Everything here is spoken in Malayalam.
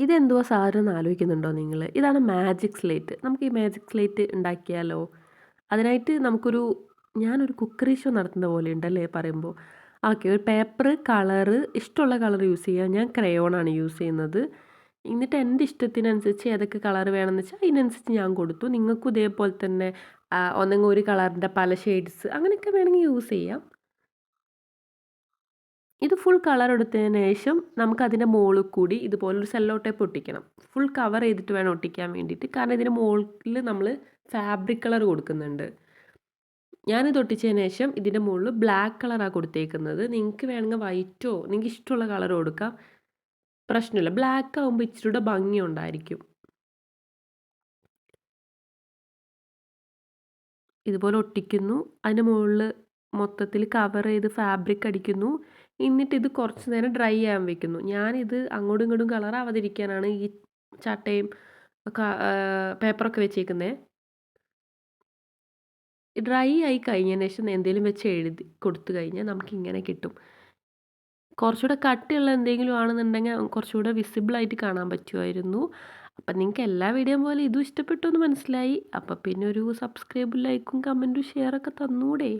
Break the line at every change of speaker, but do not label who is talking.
ഇതെന്തുവാ സാധനം എന്ന് ആലോചിക്കുന്നുണ്ടോ നിങ്ങൾ? ഇതാണ് മാജിക് സ്ലേറ്റ്. നമുക്ക് ഈ മാജിക് സ്ലേറ്റ് ഉണ്ടാക്കിയാലോ? അതിനായിട്ട് ഞാനൊരു കുക്കറി ഷോ നടത്തുന്ന പോലെ ഉണ്ടല്ലേ പറയുമ്പോൾ. ഓക്കെ, ഒരു പേപ്പർ, കളറ്, ഇഷ്ടമുള്ള കളർ യൂസ് ചെയ്യുക. ഞാൻ ക്രയോണാണ് യൂസ് ചെയ്യുന്നത്. എന്നിട്ട് എൻ്റെ ഇഷ്ടത്തിനനുസരിച്ച് ഏതൊക്കെ കളർ വേണമെന്ന് വെച്ചാൽ അതിനനുസരിച്ച് ഞാൻ കൊടുത്തു. നിങ്ങൾക്കും ഇതേപോലെ തന്നെ ഒന്നെങ്കിൽ ഒരു കളറിൻ്റെ പല ഷെയ്ഡ്സ് അങ്ങനെയൊക്കെ വേണമെങ്കിൽ യൂസ് ചെയ്യാം. ഇത് ഫുൾ കളർ എടുത്തതിന് ശേഷം നമുക്കതിൻ്റെ മുകളിൽ കൂടി ഇതുപോലൊരു സെല്ലോ ടേപ്പ് ഒട്ടിക്കണം. ഫുൾ കവർ ചെയ്തിട്ട് വേണം ഒട്ടിക്കാൻ വേണ്ടിയിട്ട്. കാരണം ഇതിൻ്റെ മുകളിൽ നമ്മൾ ഫാബ്രിക് കളർ കൊടുക്കുന്നുണ്ട്. ഞാനിത് ഒട്ടിച്ചതിന് ശേഷം ഇതിൻ്റെ മുകളിൽ ബ്ലാക്ക് കളറാണ് കൊടുത്തേക്കുന്നത്. നിങ്ങൾക്ക് വേണമെങ്കിൽ വൈറ്റോ നിങ്ങൾക്ക് ഇഷ്ടമുള്ള കളർ കൊടുക്കാം. പ്രശ്നമില്ല. ബ്ലാക്ക് ആകുമ്പോൾ ഇച്ചിരി കൂടെ ഭംഗിയുണ്ടായിരിക്കും. ഇതുപോലെ ഒട്ടിക്കുന്നു. അതിൻ്റെ മുകളിൽ മൊത്തത്തിൽ കവർ ചെയ്ത് ഫാബ്രിക് അടിക്കുന്നു. എന്നിട്ട് ഇത് കുറച്ച് നേരം ഡ്രൈ ആവാൻ വെക്കുന്നു. ഞാനിത് അങ്ങോട്ടും ഇങ്ങോട്ടും കളർ ആവാതിരിക്കാനാണ് ഈ ചട്ടയും പേപ്പറൊക്കെ വെച്ചേക്കുന്നത്. ഡ്രൈ ആയി കഴിഞ്ഞതിന് ശേഷം എന്തെങ്കിലും വെച്ച് എഴുതി കൊടുത്തു കഴിഞ്ഞാൽ നമുക്കിങ്ങനെ കിട്ടും. കുറച്ചുകൂടെ കട്ടിയുള്ള എന്തെങ്കിലും ആണെന്നുണ്ടെങ്കിൽ കുറച്ചുകൂടെ വിസിബിളായിട്ട് കാണാൻ പറ്റുമായിരുന്നു. അപ്പം നിങ്ങൾക്ക് എല്ലാ വീഡിയോയും പോലെ ഇതും ഇഷ്ടപ്പെട്ടു എന്ന് മനസ്സിലായി. അപ്പം പിന്നെ ഒരു സബ്സ്ക്രൈബും ലൈക്കും കമൻറ്റും ഷെയറൊക്കെ തന്നൂടെ?